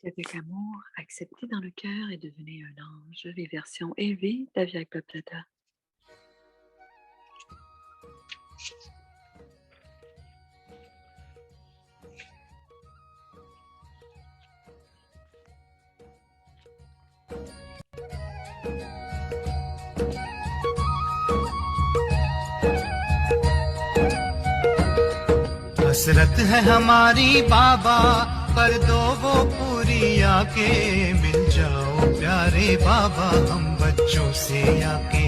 Avec amour, acceptez dans le cœur et devenez un ange, les versions élevées d'Avyak Baptata. हसरत है हमारी बाबा कर दो वो पूरी आके मिल जाओ प्यारे बाबा हम बच्चों से आके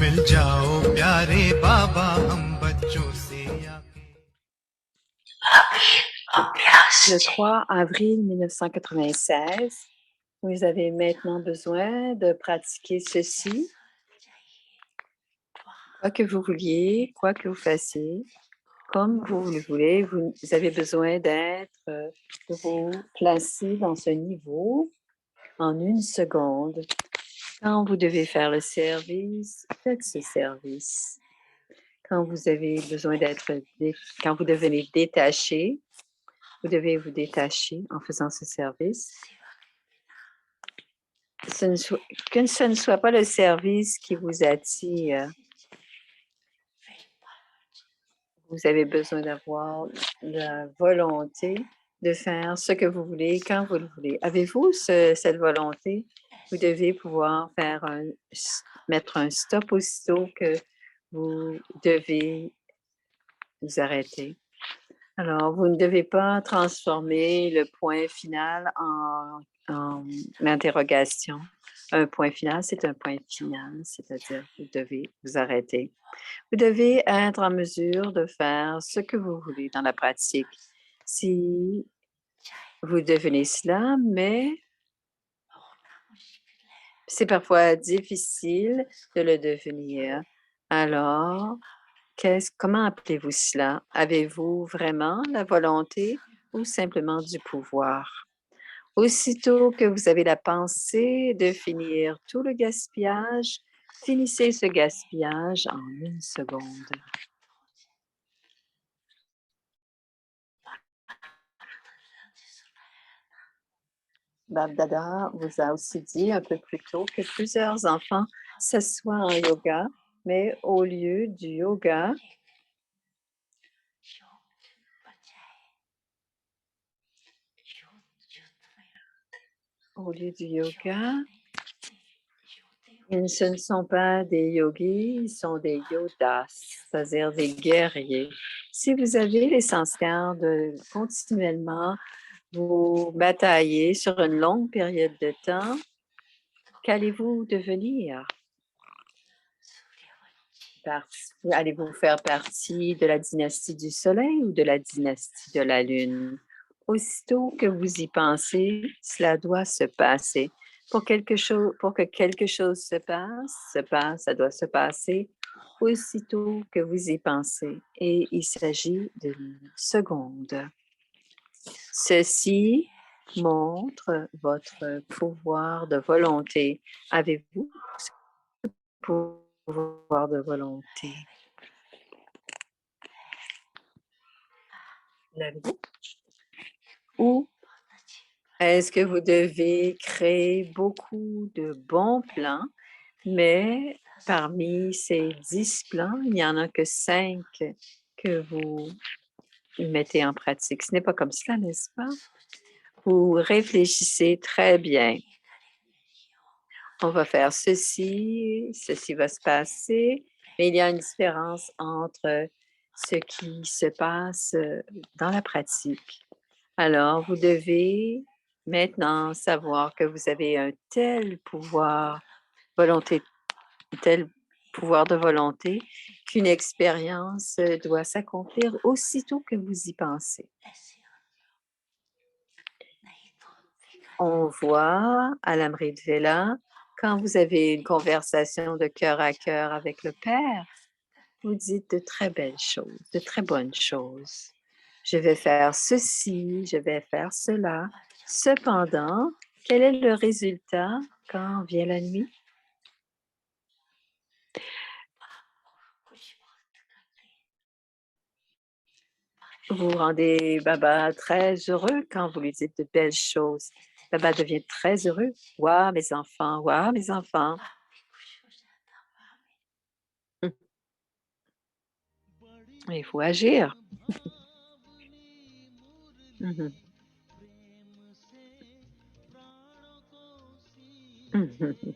मिल जाओ प्यारे बाबा हम बच्चों से आके Le 3 avril 1996, vous avez maintenant besoin de pratiquer ceci. Quoi que vous vouliez, quoi que vous fassiez, comme vous le voulez, vous avez besoin de vous placer dans ce niveau en 1 seconde. Quand vous devez faire le service, faites ce service. Quand vous avez besoin quand vous devenez détaché, vous devez vous détacher en faisant ce service. Que ce ne soit pas le service qui vous attire. Vous avez besoin d'avoir la volonté de faire ce que vous voulez quand vous le voulez. Avez-vous cette volonté? Vous devez pouvoir mettre un stop aussitôt que vous devez vous arrêter. Alors, vous ne devez pas transformer le point final en interrogation. Un point final, c'est un point final, c'est-à-dire que vous devez vous arrêter. Vous devez être en mesure de faire ce que vous voulez dans la pratique. Si vous devenez cela, mais c'est parfois difficile de le devenir. Alors, comment appelez-vous cela? Avez-vous vraiment la volonté ou simplement du pouvoir? Aussitôt que vous avez la pensée de finir tout le gaspillage, finissez ce gaspillage en 1 seconde. Bab-Dada vous a aussi dit un peu plus tôt que plusieurs enfants s'assoient en yoga, mais au lieu du yoga, ce ne sont pas des yogis, ils sont des yodas, c'est-à-dire des guerriers. Si vous avez l'essentiel de continuellement vous batailler sur une longue période de temps, qu'allez-vous devenir? Allez-vous faire partie de la dynastie du Soleil ou de la dynastie de la Lune? Aussitôt que vous y pensez, cela doit se passer. Pour que quelque chose se passe, ça doit se passer aussitôt que vous y pensez. Et il s'agit d'une seconde. Ceci montre votre pouvoir de volonté. Avez-vous ce pouvoir de volonté? L'avez-vous? Ou est-ce que vous devez créer beaucoup de bons plans, mais parmi ces 10 plans, il n'y en a que 5 que vous mettez en pratique? Ce n'est pas comme cela, n'est-ce pas? Vous réfléchissez très bien. On va faire ceci, ceci va se passer, mais il y a une différence entre ce qui se passe dans la pratique. Alors, vous devez maintenant savoir que vous avez un tel pouvoir de volonté qu'une expérience doit s'accomplir aussitôt que vous y pensez. On voit à l'Amrit Vela, quand vous avez une conversation de cœur à cœur avec le Père, vous dites de très belles choses, de très bonnes choses. Je vais faire ceci, je vais faire cela. Cependant, quel est le résultat quand vient la nuit? Vous rendez Baba très heureux quand vous lui dites de belles choses. Baba devient très heureux. Waouh, mes enfants, waouh, mes enfants. Il faut agir. Mhm. Mhm.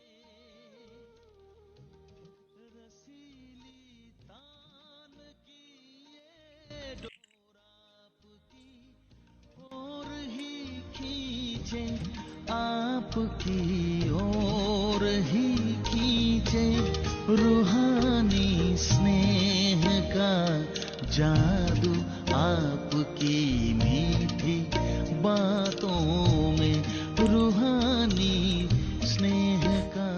और ही खींचे आपकी ओर ही खींचे रूहानी स्नेह का जादू आपकी मीठी बातों में रूहानी स्नेह का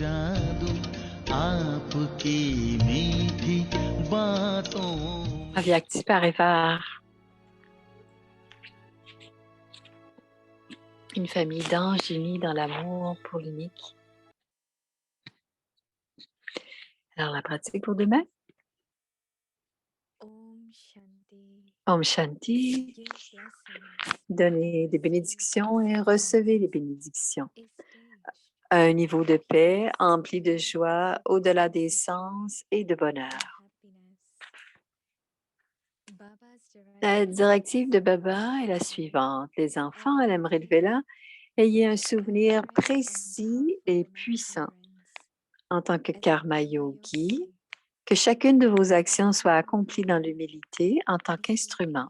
जादू आपकी मीठी बातों Avyakti Parivar. Une famille d'anges unis dans l'amour pour l'unique. Alors, la pratique pour demain. Om Shanti. Om Shanti. Give blessings. Donnez des bénédictions et recevez les bénédictions. A stage. Un niveau de paix empli de joie au-delà des sens et de bonheur. Happiness. Baba's La directive. directive de Baba est la suivante. Les enfants, à l'Amrit Vela, ayez un souvenir précis et puissant en tant que karma yogi, que chacune de vos actions soit accomplie dans l'humilité en tant qu'instrument.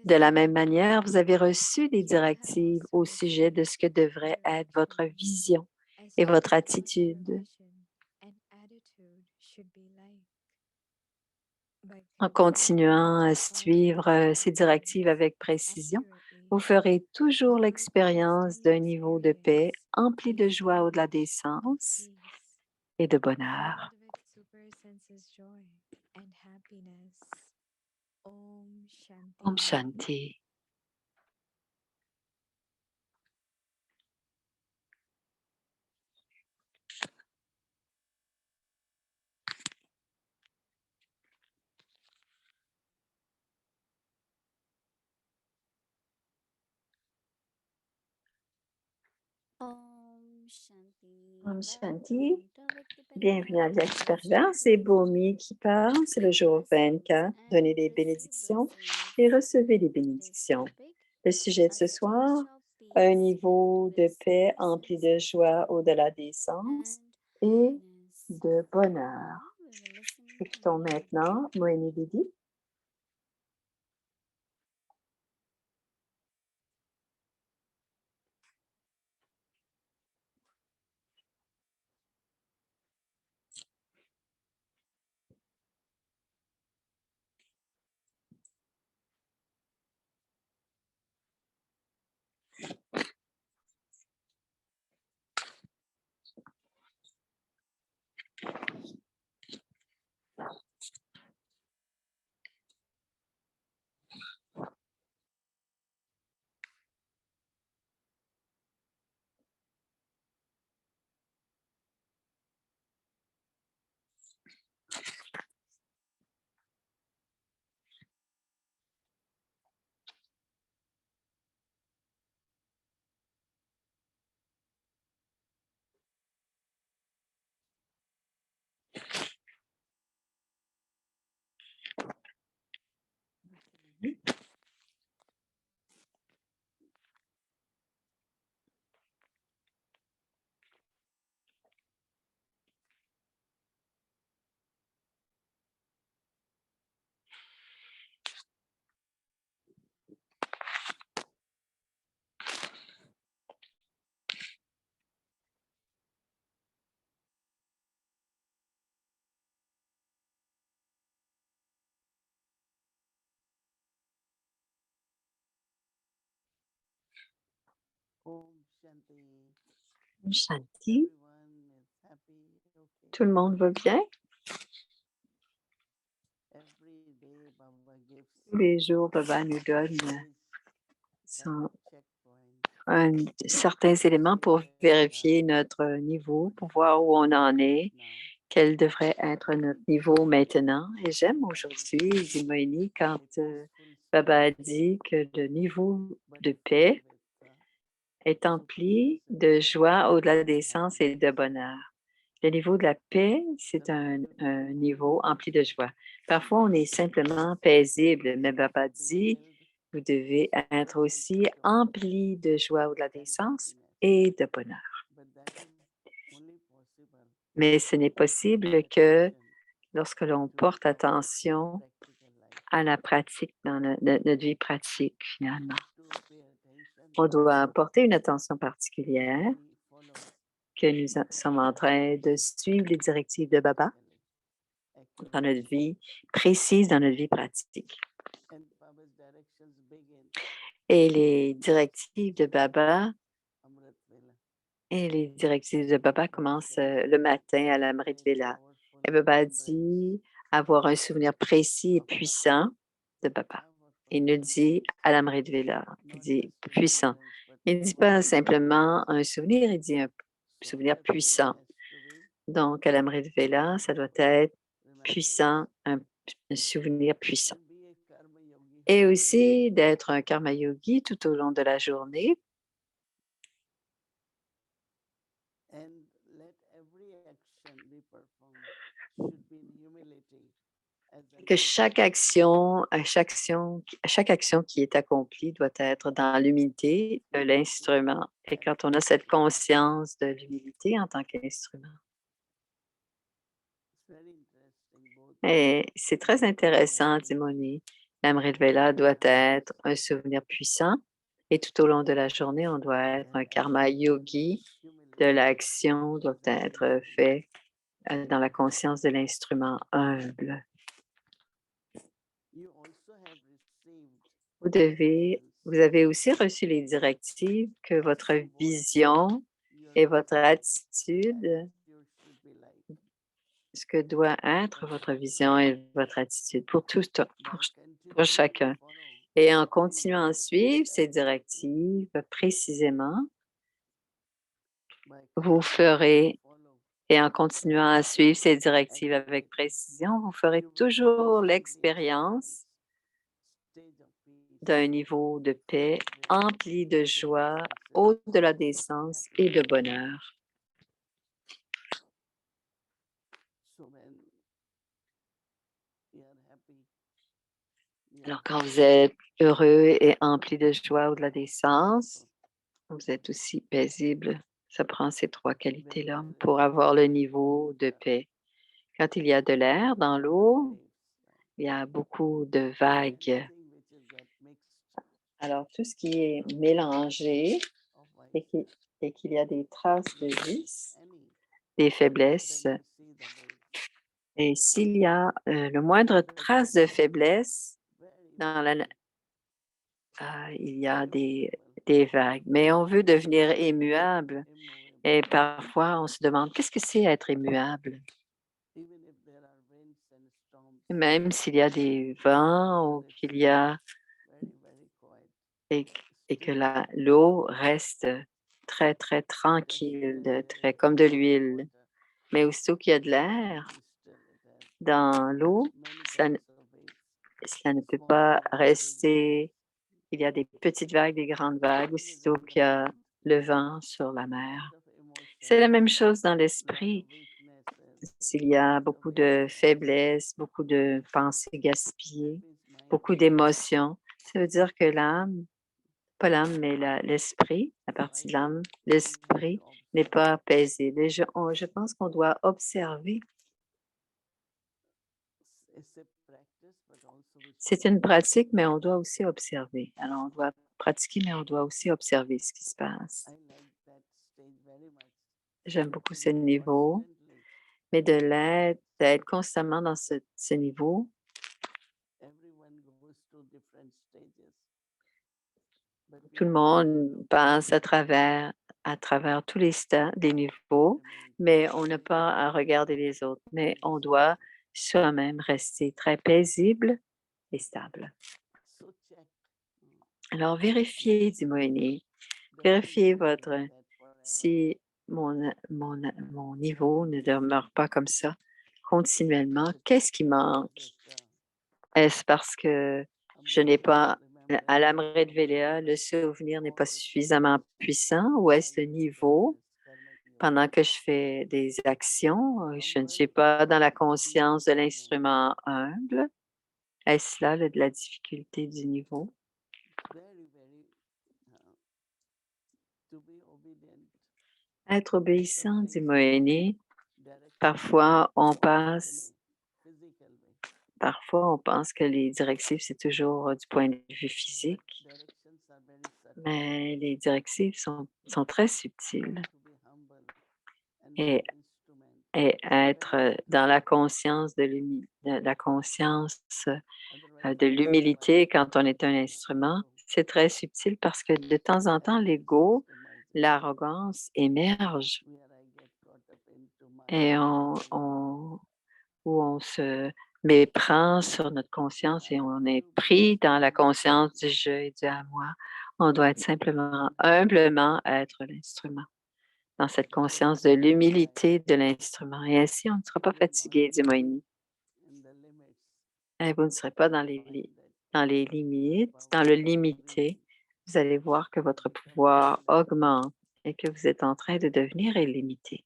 De la même manière, vous avez reçu des directives au sujet de ce que devrait être votre vision et votre attitude. En continuant à suivre ces directives avec précision, vous ferez toujours l'expérience d'un niveau de paix empli de joie au-delà des sens et de bonheur. Om Shanti. Om Shanti. Bienvenue à Vyakti Parivar. C'est Bomi qui parle. C'est le jour 24. Donnez des bénédictions et recevez les bénédictions. Le sujet de ce soir, un niveau de paix empli de joie au-delà des sens et de bonheur. Écoutons maintenant Mohini Didi. Om Shanti. Tout le monde va bien? Tous les jours, Baba nous donne certains éléments pour vérifier notre niveau, pour voir où on en est quel devrait être notre niveau maintenant. Et j'aime aujourd'hui, dit Moini, quand Baba a dit que le niveau de paix est empli de joie au-delà des sens et de bonheur. Le niveau de la paix, c'est un niveau empli de joie. Parfois, on est simplement paisible, mais Baba dit, vous devez être aussi empli de joie au-delà des sens et de bonheur. Mais ce n'est possible que lorsque l'on porte attention à la pratique dans notre vie pratique, finalement. On doit porter une attention particulière que nous sommes en train de suivre les directives de Baba dans notre vie précise, dans notre vie pratique. Et les directives de Baba commencent le matin à l'Amrit Vela. Et Baba dit avoir un souvenir précis et puissant de Baba. Il nous dit à l'Amrit Vela, il dit puissant. Il ne dit pas simplement un souvenir, il dit un souvenir puissant. Donc, à l'Amrit Vela, ça doit être puissant, un souvenir puissant. Et aussi d'être un karma yogi tout au long de la journée. Que chaque action qui est accomplie doit être dans l'humilité de l'instrument. Et quand on a cette conscience de l'humilité en tant qu'instrument. Et c'est très intéressant, dit Moni. L'Amrit Vela doit être un souvenir puissant et tout au long de la journée, on doit être un karma yogi de l'action, doit être fait dans la conscience de l'instrument humble. Vous avez aussi reçu les directives que votre vision et votre attitude, ce que doit être votre vision et votre attitude pour chacun. Et en continuant à suivre ces directives précisément, vous ferez, et en continuant à suivre ces directives avec précision, vous ferez toujours l'expérience d'un niveau de paix empli de joie au-delà des sens et de bonheur. Alors, quand vous êtes heureux et empli de joie au-delà des sens, vous êtes aussi paisible. Ça prend ces trois qualités-là pour avoir le niveau de paix. Quand il y a de l'air dans l'eau, il y a beaucoup de vagues. Alors, tout ce qui est mélangé et qu'il y a des traces de vices, des faiblesses, et s'il y a le moindre trace de faiblesse, il y a des vagues. Mais on veut devenir immuable. Et parfois, on se demande, qu'est-ce que c'est être immuable? Même s'il y a des vents ou qu'il y a et que l'eau reste très, très tranquille, très comme de l'huile. Mais aussitôt qu'il y a de l'air dans l'eau, cela ne peut pas rester. Il y a des petites vagues, des grandes vagues, aussitôt qu'il y a le vent sur la mer. C'est la même chose dans l'esprit. S'il y a beaucoup de faiblesse, beaucoup de pensées gaspillées, beaucoup d'émotions, ça veut dire que l'âme, pas l'âme, mais l'esprit, la partie de l'âme, l'esprit n'est pas paisible. Et je pense qu'on doit observer. C'est une pratique, mais on doit aussi observer. Alors, on doit pratiquer, mais on doit aussi observer ce qui se passe. J'aime beaucoup ce niveau, mais d'être constamment dans ce niveau. Tout le monde passe à travers tous les niveaux, mais on n'a pas à regarder les autres. Mais on doit soi-même rester très paisible et stable. Alors, vérifiez, dit Moini, vérifiez si mon niveau ne demeure pas comme ça continuellement. Qu'est-ce qui manque? Est-ce parce que je n'ai pas, à l'Amrit Véléa, le souvenir n'est pas suffisamment puissant ou est-ce le niveau? Pendant que je fais des actions, je ne suis pas dans la conscience de l'instrument humble. Est-ce là la difficulté du niveau? Être obéissant, dit Mohéni, parfois on pense que les directives, c'est toujours du point de vue physique, mais les directives sont très subtiles. Et, et être dans la conscience de l'humilité quand on est un instrument, c'est très subtil parce que de temps en temps, l'ego, l'arrogance émerge et où on se méprend sur notre conscience et on est pris dans la conscience du je et du à moi. On doit être simplement, humblement être l'instrument, dans cette conscience de l'humilité de l'instrument. Et ainsi, on ne sera pas fatigué, dit Moïni. Et vous ne serez pas dans les limites, dans le limité. Vous allez voir que votre pouvoir augmente et que vous êtes en train de devenir illimité.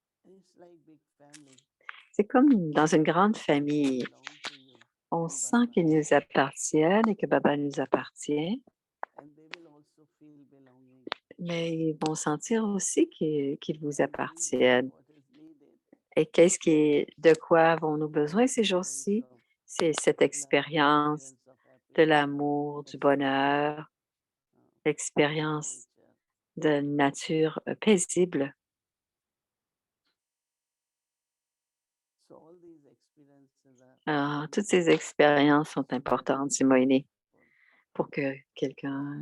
C'est comme dans une grande famille. On sent qu'ils nous appartiennent et que Baba nous appartient, mais ils vont sentir aussi qu'ils vous appartiennent. Et de quoi avons-nous besoin ces jours-ci? C'est cette expérience de l'amour, du bonheur, l'expérience de nature paisible. Alors, toutes ces expériences sont importantes, dit Moïni, pour que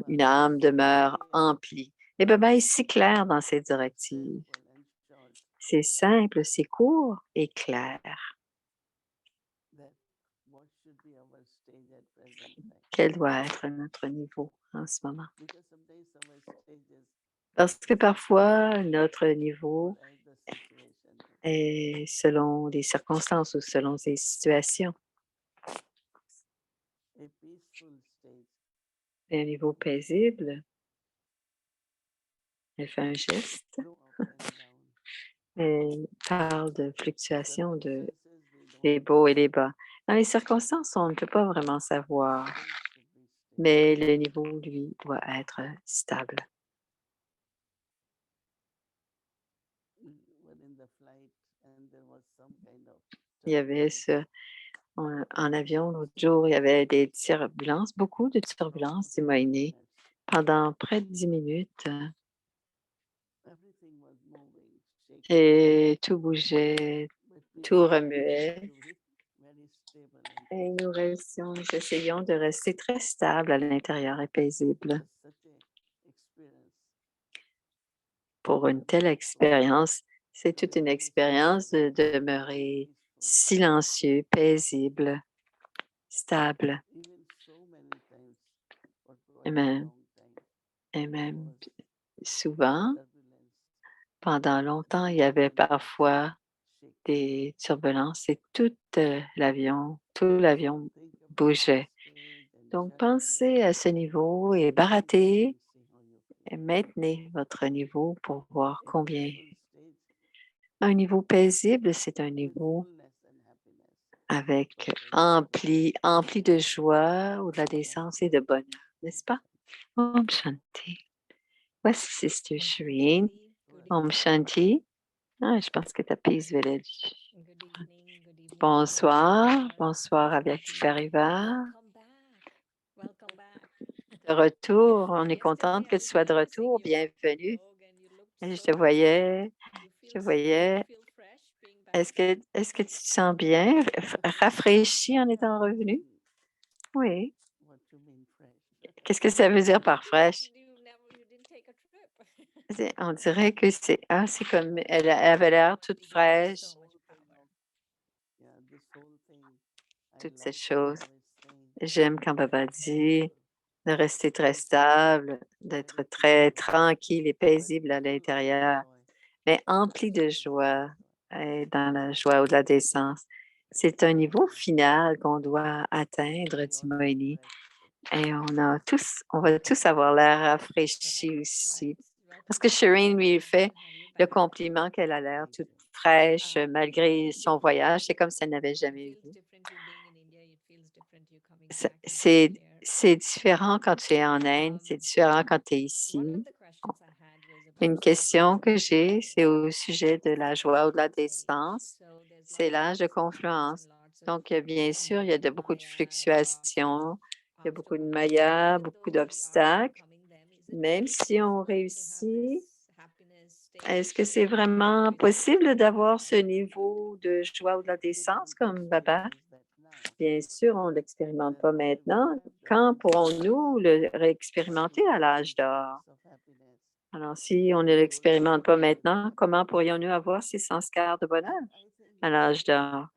une âme demeure emplie. Et Baba est si clair dans ses directives. C'est simple, c'est court et clair. Quel doit être notre niveau en ce moment? Parce que parfois, notre niveau est selon les circonstances ou selon les situations. Et un niveau paisible, elle fait un geste. Elle parle de fluctuations des hauts et les bas. Dans les circonstances, on ne peut pas vraiment savoir, mais le niveau, lui, doit être stable. Il y avait en avion l'autre jour, il y avait des turbulences, beaucoup de turbulences, dit Moïni, pendant près de 10 minutes. Et tout bougeait, tout remuait. Et nous essayons de rester très stable à l'intérieur et paisible. Pour une telle expérience, c'est toute une expérience de demeurer silencieux, paisible, stable. Et même souvent, pendant longtemps, il y avait parfois des turbulences et tout l'avion bougeait. Donc, pensez à ce niveau et barattez et maintenez votre niveau pour voir combien. Un niveau paisible, c'est un niveau avec empli de joie, au-delà des sens et de bonheur, n'est-ce pas? Om Shanti. Voici Sister Shireen. Om Shanti. Ah, je pense que tu as Peace Village. Bonsoir. Bonsoir avec Pariva. De retour. On est contente que tu sois de retour. Bienvenue. Je te voyais. Est-ce que tu te sens bien, rafraîchi en étant revenu? Oui. Qu'est-ce que ça veut dire par fraîche? On dirait que c'est comme elle avait l'air toute fraîche. Toutes ces choses. J'aime quand Baba dit de rester très stable, d'être très tranquille et paisible à l'intérieur. mais empli de joie, dans la joie ou de la décence. C'est un niveau final qu'on doit atteindre, dit Moïni, et on va tous avoir l'air rafraîchis aussi. Parce que Shireen lui fait le compliment qu'elle a l'air toute fraîche malgré son voyage. C'est comme si elle n'avait jamais vu. C'est différent quand tu es en Inde, c'est différent quand tu es ici. Une question que j'ai, c'est au sujet de la joie ou de la décence. C'est l'âge de confluence. Donc, bien sûr, il y a beaucoup de fluctuations, il y a beaucoup de mayas, beaucoup d'obstacles. Même si on réussit, est-ce que c'est vraiment possible d'avoir ce niveau de joie ou de la décence comme Baba? Bien sûr, on ne l'expérimente pas maintenant. Quand pourrons-nous le réexpérimenter à l'âge d'or? Alors, si on ne l'expérimente pas maintenant, comment pourrions-nous avoir ces sanskars de bonheur à l'âge d'or?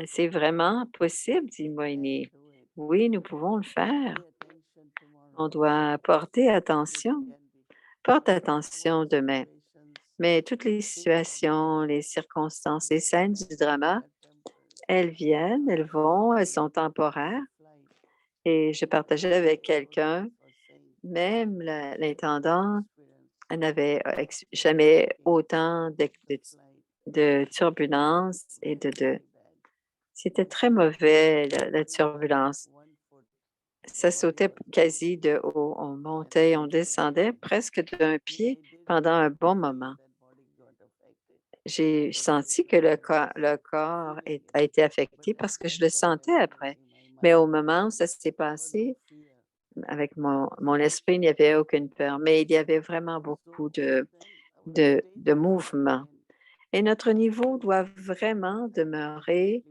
C'est vraiment possible, dit Moïni. Oui, nous pouvons le faire. On doit porter attention. Porte attention demain. Mais toutes les situations, les circonstances, les scènes du drama, elles viennent, elles vont, elles sont temporaires. Et je partageais avec quelqu'un, même l'intendant n'avait jamais autant de turbulences et c'était très mauvais, la turbulence. Ça sautait quasi de haut. On montait, on descendait presque d'un pied pendant un bon moment. J'ai senti que le corps a été affecté parce que je le sentais après. Mais au moment où ça s'est passé, avec mon esprit, il n'y avait aucune peur, mais il y avait vraiment beaucoup de mouvement. Et notre niveau doit vraiment demeurer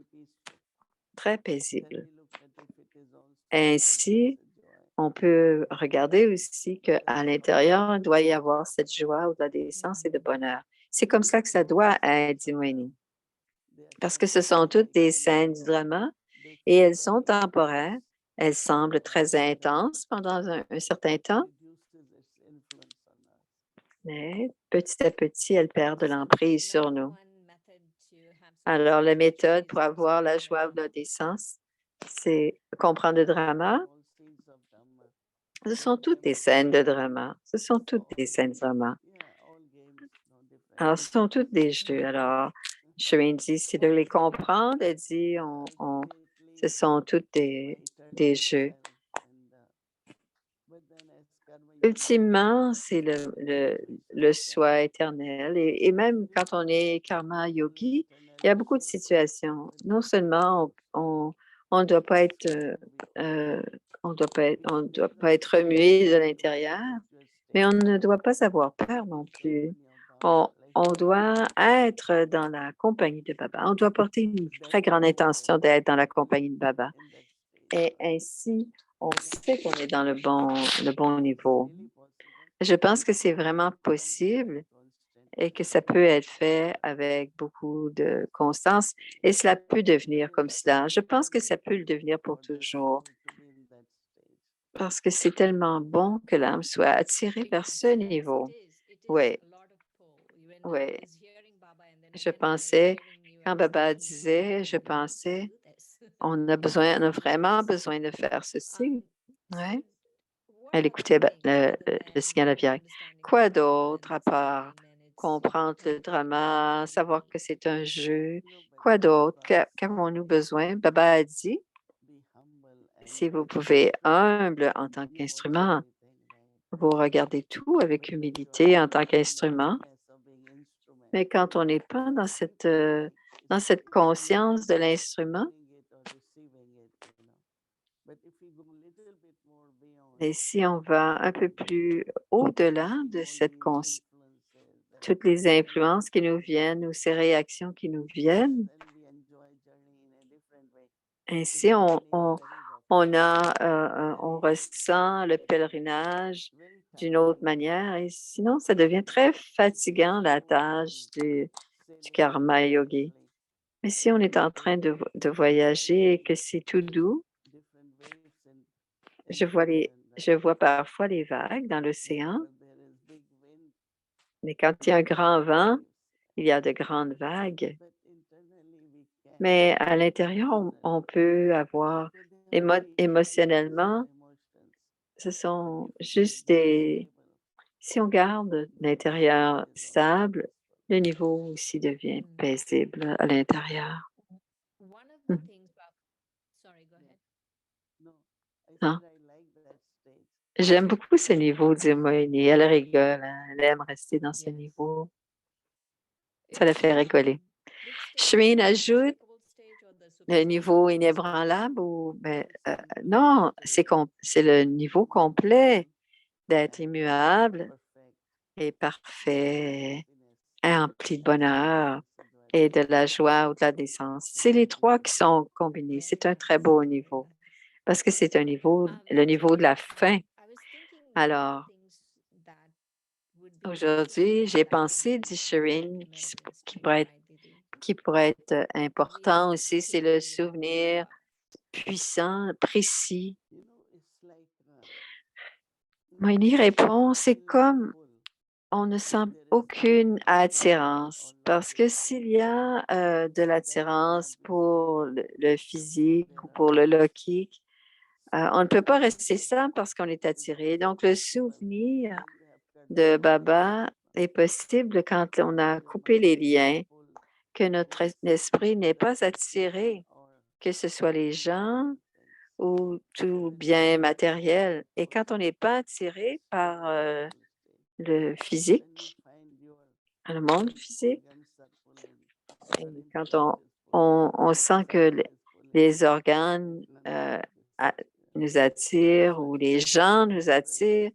très paisible. Ainsi, on peut regarder aussi qu'à l'intérieur, il doit y avoir cette joie ou de la décence et de bonheur. C'est comme ça que ça doit être, dit Moini. Parce que ce sont toutes des scènes du drama et elles sont temporaires. Elles semblent très intenses pendant un certain temps, mais petit à petit, elles perdent de l'emprise sur nous. Alors, la méthode pour avoir la joie ou la décence, c'est comprendre le drama. Ce sont toutes des scènes de drama. Ce sont toutes des scènes de drama. Alors, ce sont toutes des jeux. Alors, Shireen dit, c'est de les comprendre. Elle dit, ce sont toutes des jeux. Ultimement, c'est le soi éternel. Et même quand on est karma yogi, il y a beaucoup de situations. Non seulement on ne doit pas être, on doit pas être remué de l'intérieur, mais on ne doit pas avoir peur non plus. On doit être dans la compagnie de Baba. On doit porter une très grande intention d'être dans la compagnie de Baba. Et ainsi, on sait qu'on est dans le bon niveau. Je pense que c'est vraiment possible et que ça peut être fait avec beaucoup de constance et cela peut devenir comme cela. Je pense que ça peut le devenir pour toujours parce que c'est tellement bon que l'âme soit attirée vers ce niveau. Oui, oui. Je pensais, quand Baba disait, je pensais, on a vraiment besoin de faire ceci. Oui. Elle écoutait le signal aviaire. Quoi d'autre à part comprendre le drama, savoir que c'est un jeu? Quoi d'autre? Qu'avons-nous besoin? Baba a dit, si vous pouvez humble en tant qu'instrument, vous regardez tout avec humilité en tant qu'instrument. Mais quand on n'est pas dans cette conscience de l'instrument, et si on va un peu plus au-delà de cette conscience, toutes les influences qui nous viennent ou ces réactions qui nous viennent, ainsi on ressent le pèlerinage d'une autre manière et sinon ça devient très fatigant la tâche du karma yogi. Mais si on est en train de voyager et que c'est tout doux, je vois parfois les vagues dans l'océan Mais quand il y a un grand vent, il y a de grandes vagues. Mais à l'intérieur, on peut avoir émotionnellement, ce sont juste des... Si on garde l'intérieur stable, le niveau aussi devient Mm. paisible à l'intérieur. One of the Mhm. things, sorry, go ahead. Hein? J'aime beaucoup ce niveau, dit Moïni. Elle rigole, hein. Elle aime rester dans ce Yes. niveau. Ça la fait rigoler. Which stage? Shrine ajoute Unshakable stage or the le super niveau sensuous? inébranlable ou non, c'est le niveau complet d'être immuable et parfait, empli de bonheur et de la joie ou de la décence. C'est les trois qui sont combinés. C'est un très beau niveau parce que c'est un niveau, le niveau de la fin. I was thinking one of the Alors, things that would be aujourd'hui, j'ai pensé, dit Shireen, qui pourrait être important aussi, c'est le souvenir puissant, précis. Moïni répond, c'est comme on ne sent aucune attirance parce que s'il y a de l'attirance pour le physique ou pour le lockique, on ne peut pas rester stable parce qu'on est attiré. Donc, le souvenir de Baba est possible quand on a coupé les liens, que notre esprit n'est pas attiré, que ce soit les gens ou tout bien matériel. Et quand on n'est pas attiré par le physique, le monde physique, et quand on sent que les organes nous attirent ou les gens nous attirent,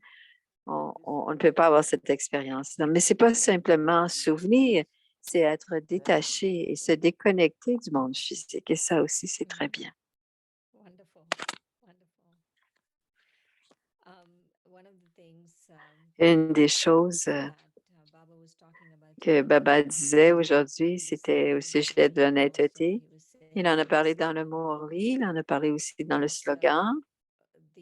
on ne peut pas avoir cette expérience. Mais ce n'est pas simplement souvenir, c'est être détaché et se déconnecter du monde physique. Et ça aussi, c'est très bien. Wonderful, wonderful. One of the things Une des choses that Baba was talking about que today Baba disait aujourd'hui, is c'était au in sujet de also l'honnêteté. he was saying Il en a parlé dans le mot Orly, il en a parlé aussi dans le slogan. the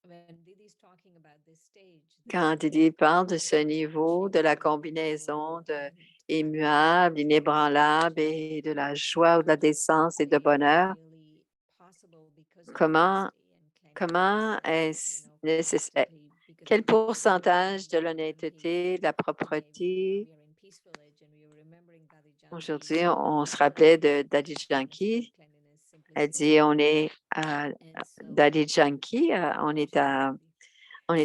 when Didi is talking about this stage, Quand Didi parle de ce niveau, de la combinaison de immuable, inébranlable et de la joie ou de la décence et de bonheur, comment est-ce nécessaire? Quel pourcentage de l'honnêteté, de la propreté? Aujourd'hui, on se rappelait de Daddy Yankee. Elle dit, on est à Daddy Yankee, on est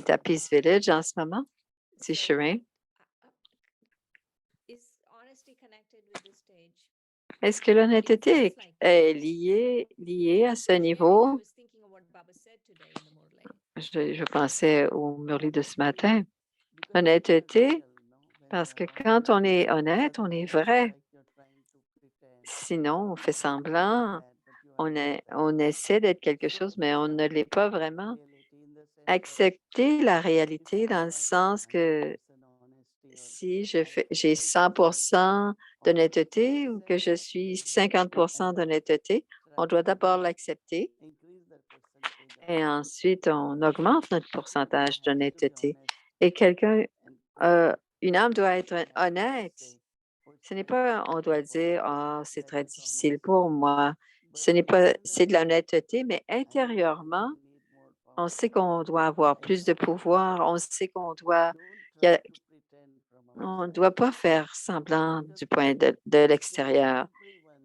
à Peace Village en ce moment. C'est Shirin. Est-ce que l'honnêteté est liée à ce niveau? Je pensais au Murli de ce matin. Honnêteté, parce que quand on est honnête, on est vrai. Sinon, on fait semblant, on essaie d'être quelque chose, mais on ne l'est pas vraiment. Accepter la réalité dans le sens que si j'ai 100% d'honnêteté ou que je suis 50% d'honnêteté, on doit d'abord l'accepter et ensuite on augmente notre pourcentage d'honnêteté. Et une âme doit être honnête. Ce n'est pas, on doit dire, ah, c'est très difficile pour moi. Ce n'est pas, c'est de l'honnêteté, mais intérieurement, on sait qu'on doit avoir plus de pouvoir. On sait on ne doit pas faire semblant du point de l'extérieur.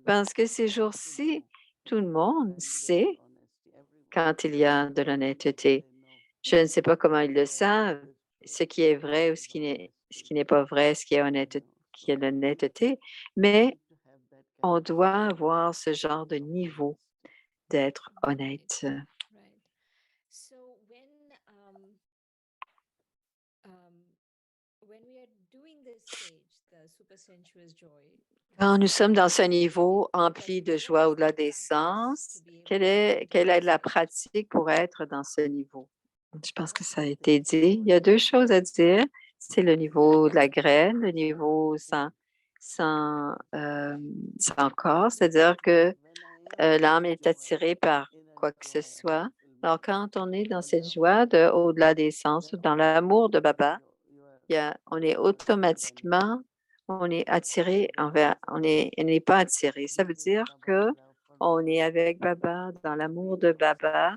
Parce que ces jours-ci, tout le monde sait quand il y a de l'honnêteté. Je ne sais pas comment ils le savent, ce qui est vrai ou ce qui n'est pas vrai, ce qui est honnête, qui est l'honnêteté, mais on doit avoir ce genre de niveau d'être honnête. Right. So when we are doing this stage, the super sensuous joy, Quand nous sommes dans ce niveau empli de joie ou de la décence, quelle est la pratique pour être dans ce niveau? Je pense que ça a été dit. Il y a deux choses à dire. C'est le niveau de la graine, le niveau sans corps, c'est-à-dire que l'âme est attirée par quoi que ce soit. Alors, quand on est dans cette joie de au-delà des sens, dans l'amour de Baba, on est automatiquement, on est attiré envers, on n'est pas attiré. Ça veut dire que on est avec Baba, dans l'amour de Baba.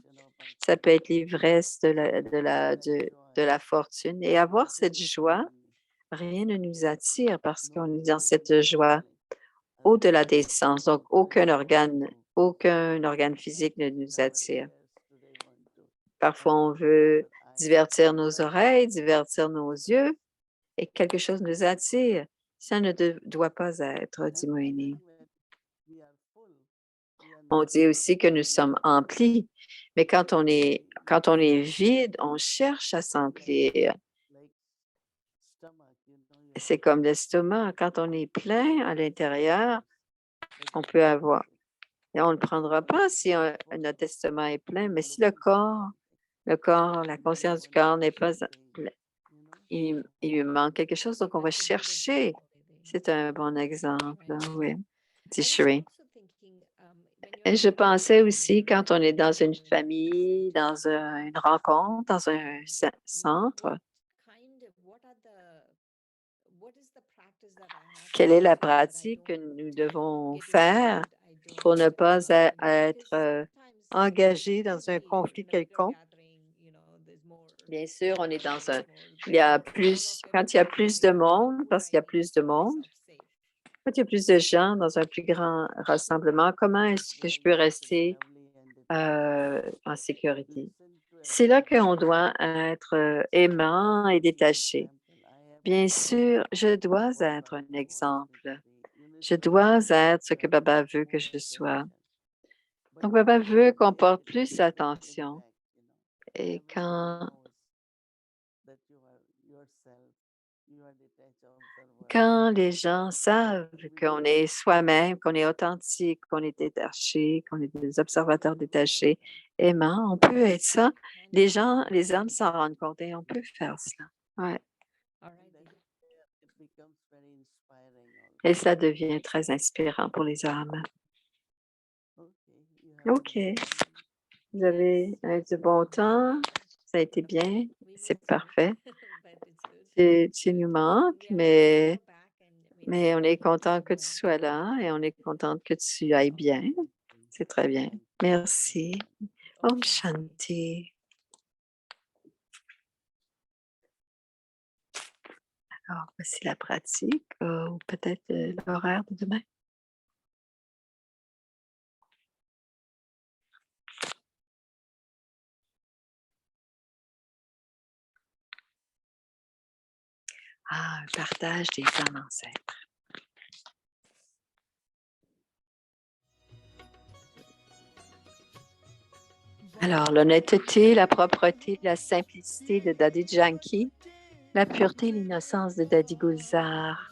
Ça peut être l'ivresse de la fortune. Et avoir cette joie, rien ne nous attire parce qu'on est dans cette joie au-delà des sens. Donc, aucun organe physique ne nous attire. Parfois, on veut divertir nos oreilles, divertir nos yeux, et quelque chose nous attire. Ça ne doit pas être, dit Moïni. On dit aussi que nous sommes emplis, mais quand on est vide, on cherche à s'emplir. C'est comme l'estomac. Quand on est plein à l'intérieur, on peut avoir. Et on ne le prendra pas si notre estomac est plein, mais si le corps, la conscience du corps n'est pas, il lui manque quelque chose, donc on va chercher. C'est un bon exemple, oui. Dit Cherie. Et je pensais aussi, quand on est dans une famille, dans une rencontre, dans un centre, quelle est la pratique que nous devons faire pour ne pas être engagé dans un conflit quelconque? Bien sûr, on est dans un... quand il y a plus de monde, parce qu'il y a plus de monde, quand il y a plus de gens dans un plus grand rassemblement, comment est-ce que je peux rester en sécurité? C'est là qu'on doit être aimant et détaché. Bien sûr, je dois être un exemple. Je dois être ce que Baba veut que je sois. Donc, Baba veut qu'on porte plus attention. Et quand les gens savent qu'on est soi-même, qu'on est authentique, qu'on est détaché, qu'on est des observateurs détachés, aimants, on peut être ça. Les hommes s'en rendent compte et on peut faire cela. Ouais. Et ça devient très inspirant pour les âmes. OK. Vous avez du bon temps. Ça a été bien. C'est parfait. Tu nous manques, mais on est content que tu sois là et on est contente que tu ailles bien. C'est très bien. Merci. Om Shanti. Alors, voici la pratique ou peut-être l'horaire de demain. Un partage des âmes ancêtres. Alors, l'honnêteté, la propreté, la simplicité de Dadi Janki, la pureté, l'innocence de Dadi Gulzar.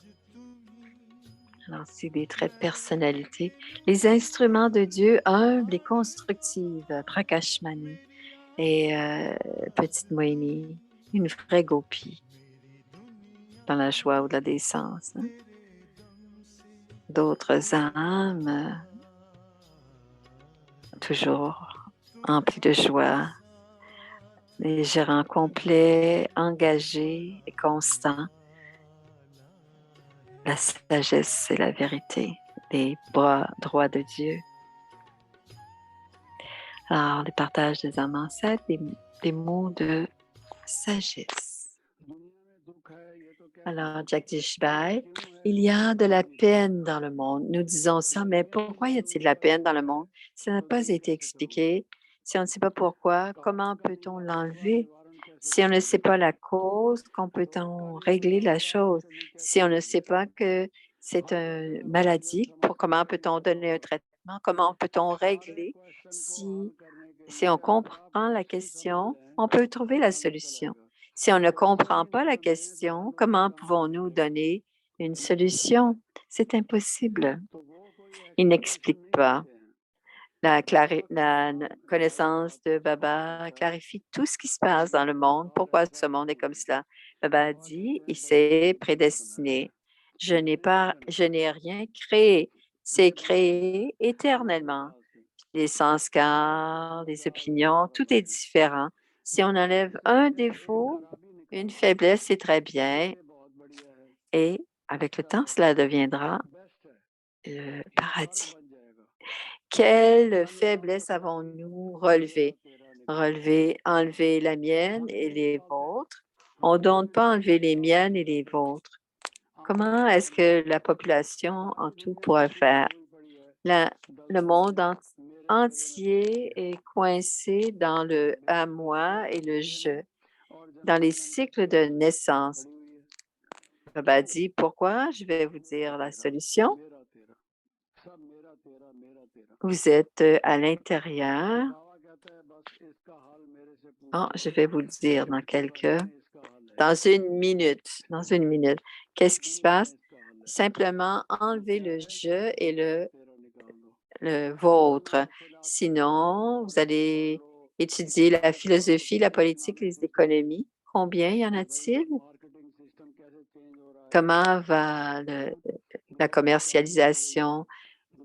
Alors, c'est des traits de personnalité. Les instruments de Dieu humbles et constructifs, Prakashmani et Petite Moïni, une vraie gopi dans la joie au-delà des sens. Hein? D'autres âmes, toujours emplies de joie, les gérants complets, engagés et constants. La sagesse et la vérité, les bras droits de Dieu. Alors, les partages des âmes ancêtres, des mots de sagesse. Alors, Jagdish Bhai, il y a de la peine dans le monde. Nous disons ça, mais pourquoi y a-t-il de la peine dans le monde? Ça n'a pas été expliqué. Si on ne sait pas pourquoi, comment peut-on l'enlever? Si on ne sait pas la cause, comment peut-on régler la chose? Si on ne sait pas que c'est une maladie, comment peut-on donner un traitement? Comment peut-on régler? Si on comprend la question, on peut trouver la solution. Si on ne comprend pas la question, comment pouvons-nous donner une solution? C'est impossible. Il n'explique pas. La connaissance de Baba clarifie tout ce qui se passe dans le monde. Pourquoi ce monde est comme cela? Baba a dit, il s'est prédestiné. Je n'ai rien créé. C'est créé éternellement. les sens-cars, les opinions, tout est différent. Si on enlève un défaut, une faiblesse, c'est très bien. Et avec le temps, cela deviendra le paradis. Quelle faiblesse avons-nous relevée? Enlever la mienne et les vôtres. On ne donne pas enlever les miennes et les vôtres. Comment est-ce que la population en tout pourrait faire? Le monde entier est coincé dans le à moi et le je, dans les cycles de naissance. Baba dit pourquoi? Je vais vous dire la solution. Vous êtes à l'intérieur. Oh, je vais vous le dire dans une minute. Dans une minute. Qu'est-ce qui se passe? Simplement enlever le je et le vôtre. Sinon, vous allez étudier la philosophie, la politique, les économies. Combien y en a-t-il? Comment va la commercialisation,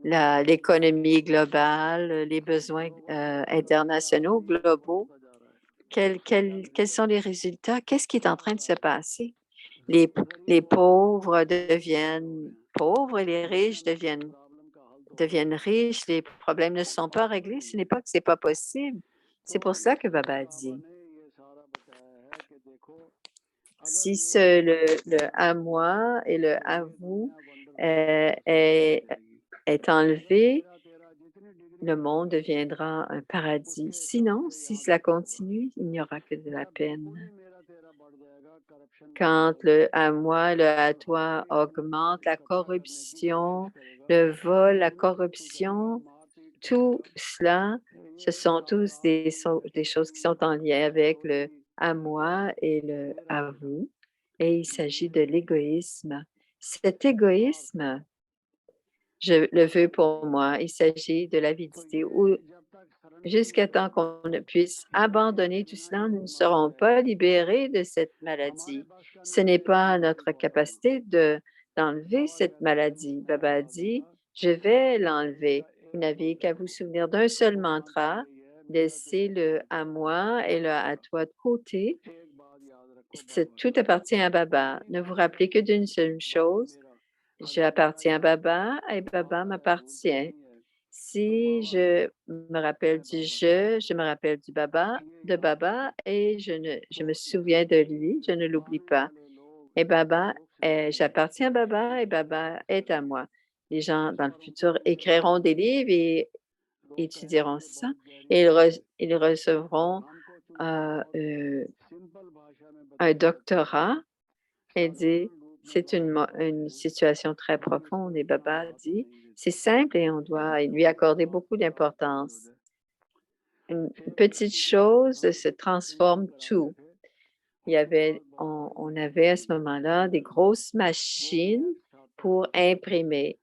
l'économie globale, les besoins internationaux, globaux? Quels sont les résultats? Qu'est-ce qui est en train de se passer? Les pauvres deviennent pauvres et les riches deviennent riches. Les problèmes ne sont pas réglés. Ce n'est pas que ce n'est pas possible. C'est pour ça que Baba dit, si le à moi et le à vous est enlevé, le monde deviendra un paradis. Sinon, si cela continue, il n'y aura que de la peine. Quand le à moi, le à toi augmente, la corruption, le vol, la corruption, tout cela, ce sont tous des choses qui sont en lien avec le à moi et le à vous. Et il s'agit de l'égoïsme. Cet égoïsme, je le veux pour moi. Il s'agit de l'avidité. Jusqu'à temps qu'on ne puisse abandonner tout cela, nous ne serons pas libérés de cette maladie. Ce n'est pas notre capacité d'enlever cette maladie. Baba a dit, je vais l'enlever. Vous n'avez qu'à vous souvenir d'un seul mantra, laissez le à moi et le à toi de côté. Tout appartient à Baba. Ne vous rappelez que d'une seule chose, j'appartiens à Baba et Baba m'appartient. Si je me rappelle du je me rappelle de Baba et je me souviens de lui, je ne l'oublie pas. Et Baba, j'appartiens à Baba et Baba est à moi. Les gens dans le futur écriront des livres et étudieront ça et ils recevront un doctorat et dit, c'est une situation très profonde et Baba dit, c'est simple et on doit lui accorder beaucoup d'importance. Une petite chose se transforme tout. On avait à ce moment-là des grosses machines pour imprimer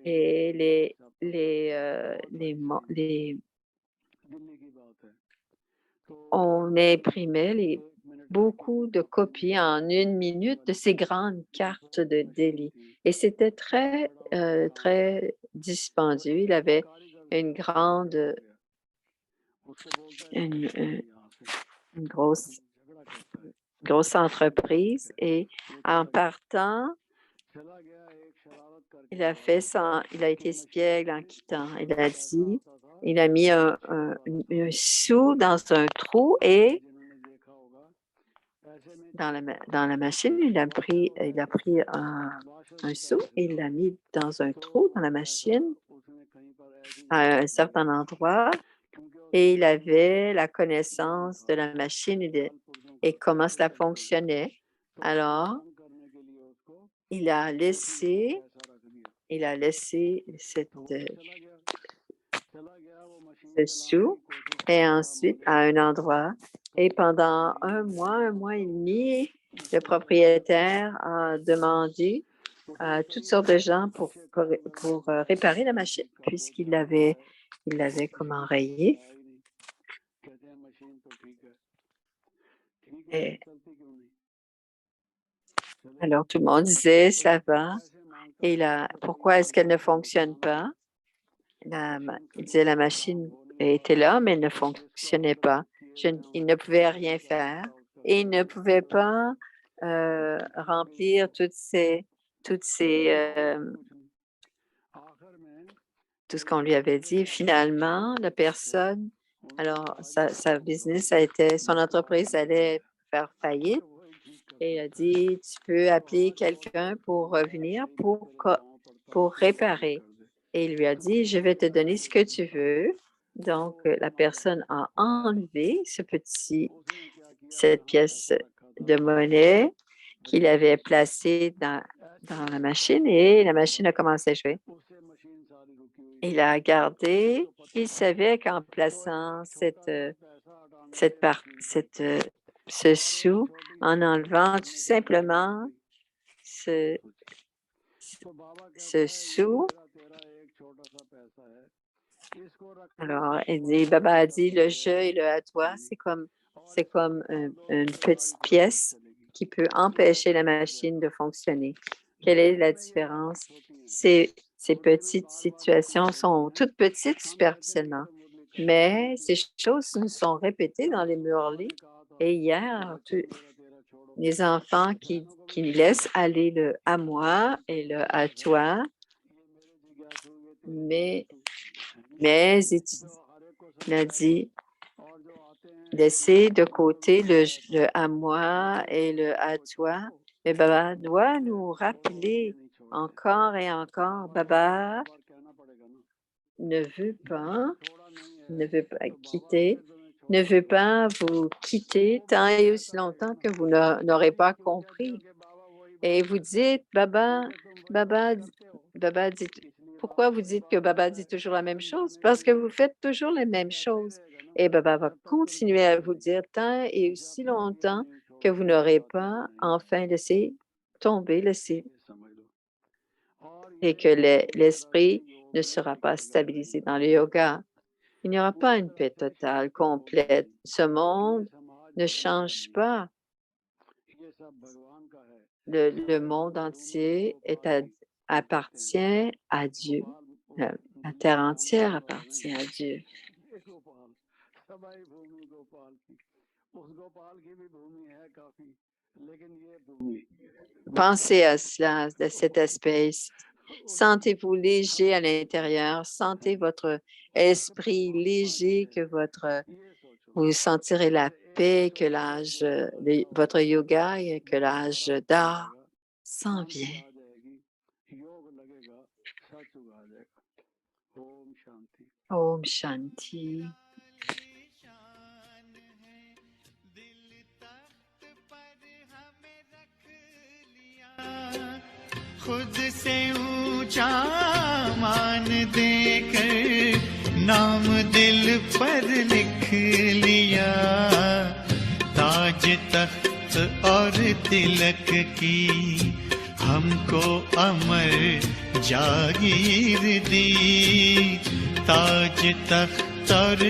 et on imprimait beaucoup de copies en une minute de ces grandes cartes de Delhi. Et c'était très, très dispendieux. Il avait une grosse entreprise et en partant, il a été espiègle en quittant. Il a dit, il a mis un sou dans un trou et dans la machine, il a pris un seau et il l'a mis dans un trou dans la machine à un certain endroit et il avait la connaissance de la machine et comment cela fonctionnait. Alors, il a laissé ce sou et ensuite à un endroit. Et pendant un mois et demi, le propriétaire a demandé à toutes sortes de gens pour réparer la machine puisqu'il l'avait comme enrayée. Et alors, tout le monde disait, ça va. Et là, pourquoi est-ce qu'elle ne fonctionne pas? Il disait la machine était là, mais elle ne fonctionnait pas. Il ne pouvait rien faire et il ne pouvait pas remplir toutes ces, tout ce qu'on lui avait dit. Finalement, la personne, alors sa business a été, son entreprise allait faire faillite et il a dit, tu peux appeler quelqu'un pour revenir pour réparer. Et il lui a dit, je vais te donner ce que tu veux. Donc, la personne a enlevé cette pièce de monnaie qu'il avait placée dans la machine et la machine a commencé à jouer. Il a gardé, il savait qu'en plaçant ce sou, en enlevant tout simplement ce sou. Alors, il dit, Baba a dit, le je et le à toi, c'est comme une petite pièce qui peut empêcher la machine de fonctionner. Quelle est la différence? Ces petites situations sont toutes petites superficiellement, mais ces choses nous sont répétées dans les murlis. Et hier, les enfants qui laissent aller le à moi et le à toi, mais il a dit, laissez de côté le à moi et le à toi. Mais Baba doit nous rappeler encore et encore, Baba ne veut pas quitter, ne veut pas vous quitter tant et aussi longtemps que vous n'aurez pas compris. Et vous dites, Baba dit, pourquoi vous dites que Baba dit toujours la même chose? Parce que vous faites toujours les mêmes choses. Et Baba va continuer à vous dire tant et aussi longtemps que vous n'aurez pas enfin laissé tomber, et que l'esprit ne sera pas stabilisé dans le yoga. Il n'y aura pas une paix totale, complète. Ce monde ne change pas. Le monde entier appartient à Dieu. La terre entière appartient à Dieu. Pensez à cela, de cet aspect. Sentez-vous léger à l'intérieur. Sentez votre esprit léger, vous sentirez la paix, que votre yoga et que l'âge d'or s'en vient. Om Shanti. खुद से ऊंचा मान देकर नाम दिल पर लिख लिया ताज तख्त और तिलक की हमको अमर जागीर दी ताज तख्त और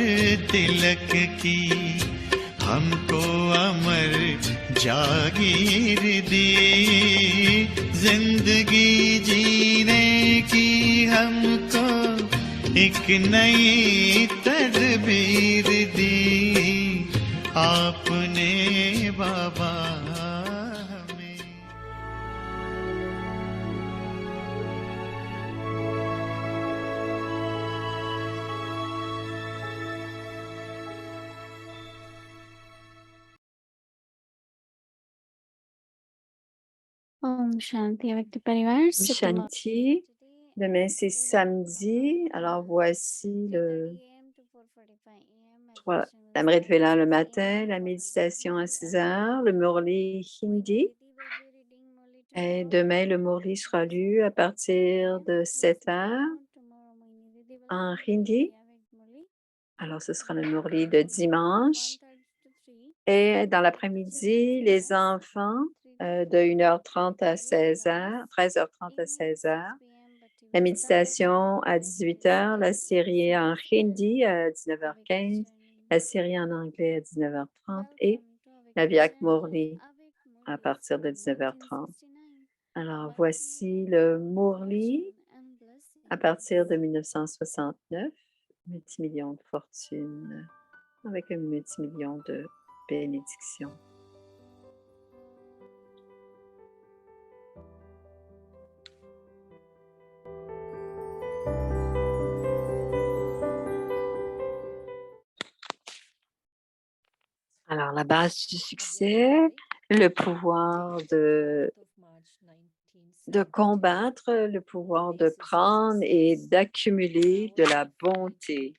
तिलक की हमको अमर जागीर दी जिंदगी जीने की हमको एक नई तदबीर दी आपने बाबा हमें। Om Shanti avec le परिवार. Om Shanti. Demain, c'est samedi. Alors, voici l'Amrit Vela le matin, la méditation à 6 heures, le Murli Hindi. Et demain, le Murli sera lu à partir de 7 heures en Hindi. Alors, ce sera le Murli de dimanche. Et dans l'après-midi, les enfants de 1h30 à 16h, 13h30 à 16h. La méditation à 18h, la série en Hindi à 19h15, la série en anglais à 19h30 et la Vyak Murli à partir de 19h30. Alors, voici le Murli À partir de 1969, multimillions de fortune avec un multimillion de bénédictions. Alors, la base du succès, le pouvoir de combattre, le pouvoir de prendre et d'accumuler de la bonté.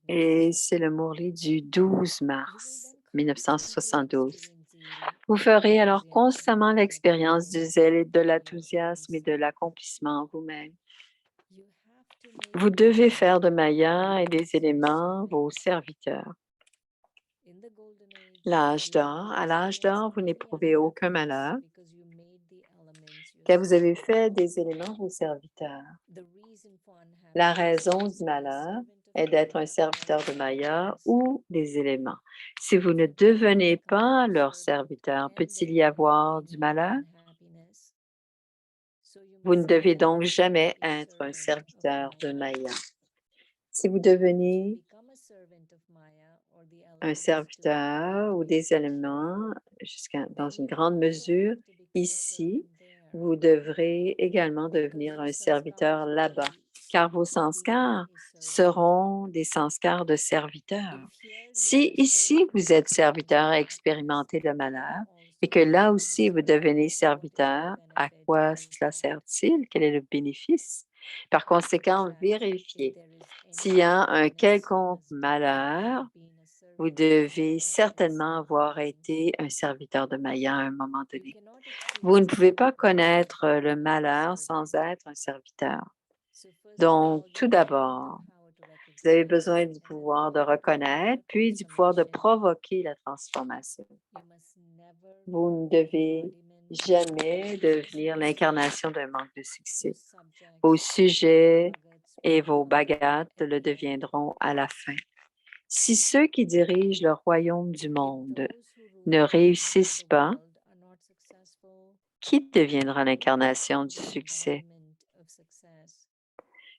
Et c'est le Morley du 12 mars 1972. Vous ferez alors constamment l'expérience du zèle et de l'enthousiasme et de l'accomplissement en vous-même. Vous devez faire de Maya et des éléments vos serviteurs. L'âge d'or, à l'âge d'or, vous n'éprouvez aucun malheur, car vous avez fait des éléments vos serviteurs. La raison du malheur est d'être un serviteur de Maya ou des éléments. Si vous ne devenez pas leur serviteur, peut-il y avoir du malheur? Vous ne devez donc jamais être un serviteur de Maya. Si vous devenez un serviteur ou des éléments dans une grande mesure, ici, vous devrez également devenir un serviteur là-bas, car vos sanskars seront des sanskars de serviteurs. Si ici, vous êtes serviteur à expérimenter le malheur et que là aussi, vous devenez serviteur, à quoi cela sert-il? Quel est le bénéfice? Par conséquent, vérifiez. S'il y a un quelconque malheur, vous devez certainement avoir été un serviteur de Maya à un moment donné. Vous ne pouvez pas connaître le malheur sans être un serviteur. Donc, tout d'abord, vous avez besoin du pouvoir de reconnaître, puis du pouvoir de provoquer la transformation. Vous ne devez jamais devenir l'incarnation d'un manque de succès. Vos sujets et vos bhagats le deviendront à la fin. Si ceux qui dirigent le royaume du monde ne réussissent pas, qui deviendra l'incarnation du succès?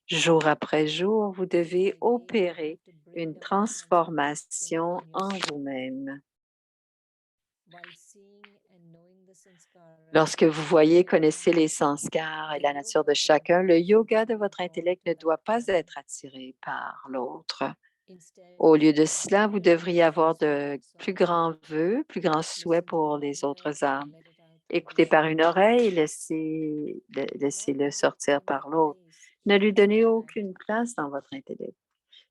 Jour après jour, vous devez opérer une transformation en vous-même. Lorsque vous voyez, connaissez les sanskars et la nature de chacun, le yoga de votre intellect ne doit pas être attiré par l'autre. Au lieu de cela, vous devriez avoir de plus grands vœux, plus grands souhaits pour les autres âmes. Écoutez par une oreille, laissez-le sortir par l'autre. Ne lui donnez aucune place dans votre intellect.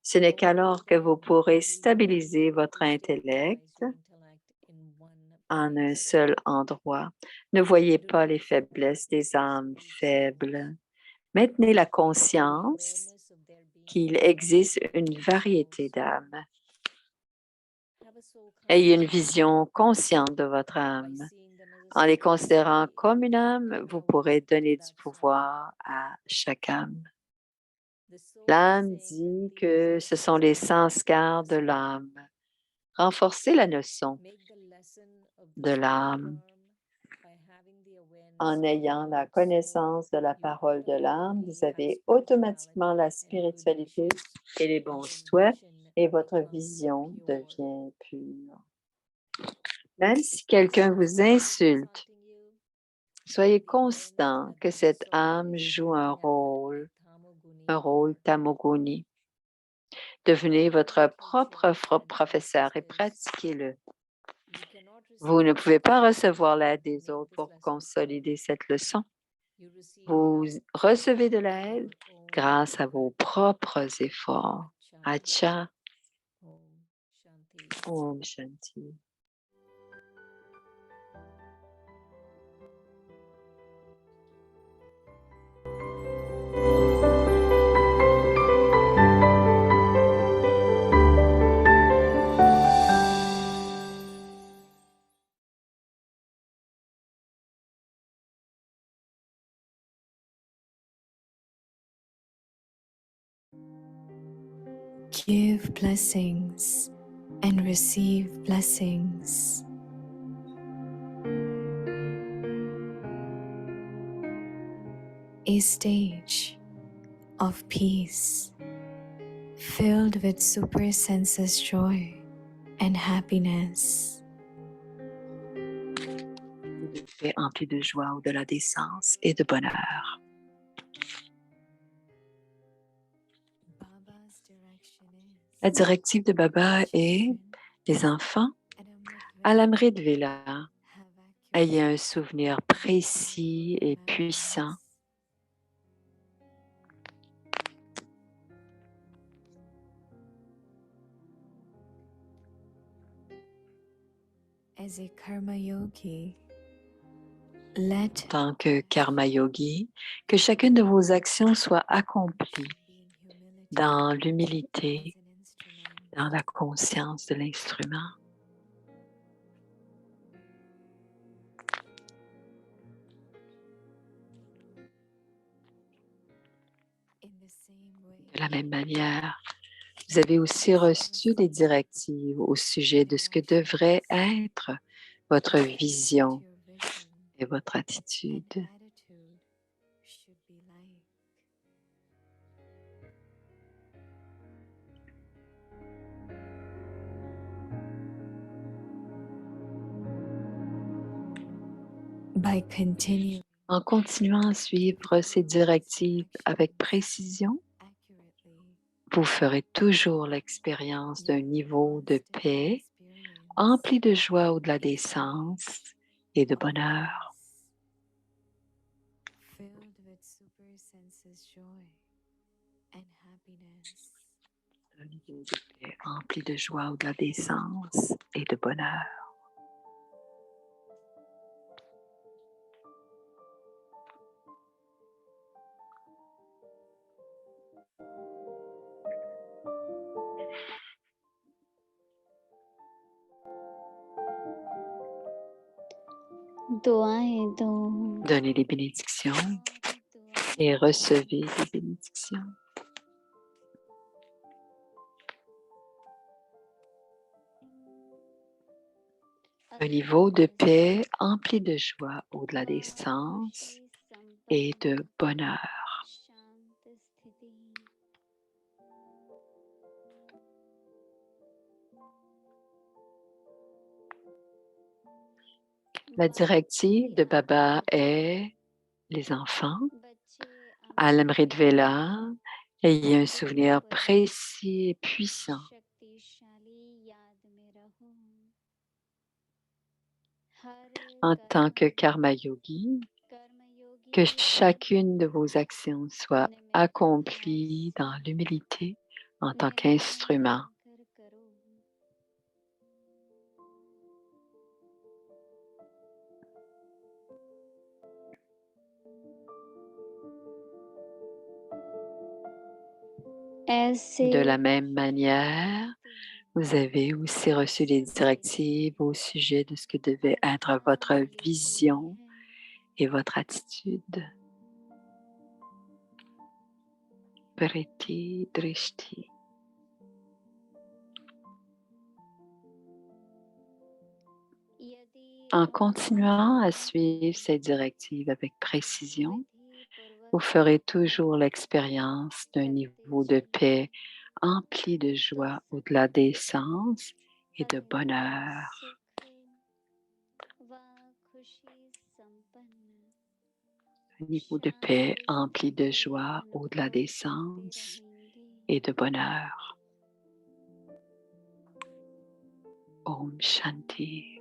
Ce n'est qu'alors que vous pourrez stabiliser votre intellect en un seul endroit. Ne voyez pas les faiblesses des âmes faibles. Maintenez la conscience qu'il existe une variété d'âmes. Ayez une vision consciente de votre âme. En les considérant comme une âme, vous pourrez donner du pouvoir à chaque âme. L'âme dit que ce sont les sanskars de l'âme. Renforcez la notion de l'âme en ayant la connaissance de la parole de l'âme. Vous avez automatiquement la spiritualité et les bons souhaits et votre vision devient pure. Même si quelqu'un vous insulte, soyez constant que cette âme joue un rôle tamoguni. Devenez votre propre professeur et pratiquez-le. Vous ne pouvez pas recevoir l'aide des autres pour consolider cette leçon. Vous recevez de l'aide grâce à vos propres efforts. Acha. Om Shanti. Give blessings and receive blessings. a stage of peace filled with super senses joy and happiness. De paix emplie de joie au-delà des sens et de bonheur. Baba's direction is La directive de Baba est, les enfants, à l'Amrit Vela, ayez un souvenir précis et puissant as a karma yogi. Let en tant que karma yogi, que chacune de vos actions soit accomplie dans l'humilité, dans la conscience de l'instrument. De la même manière, vous avez aussi reçu des directives au sujet de ce que devrait être votre vision et votre attitude. By continuing En continuant à suivre ces directives avec précision, accurately, vous ferez toujours l'expérience d'un niveau de paix empli de joie au-delà des sens et de bonheur. filled with super senses joy and happiness. Un niveau de paix empli de joie au-delà des sens et de bonheur. दुआएं दो Donnez les bénédictions et recevez les bénédictions. Un niveau de paix empli de joie au-delà des sens et de bonheur. शांत स्थिति La directive de Baba est, les enfants, बच्चे à l'Amrit Vela, ayez un souvenir précis et puissant शक्तिशाली याद में रहो हर en tant que karma yogi, कर्मयोगी que chacune de vos actions soit accomplie dans l'humilité en tant qu'instrument. कर करो ऐसे De la même manière, vous avez aussi reçu des directives au sujet de ce que devait être votre vision et votre attitude. Priti Drishti. यदि En continuant à suivre ces directives avec précision, vous ferez toujours l'expérience d'un niveau de paix empli de joie au-delà des sens et de bonheur. Un niveau de paix empli de joie au-delà des sens et de bonheur. Om Shanti.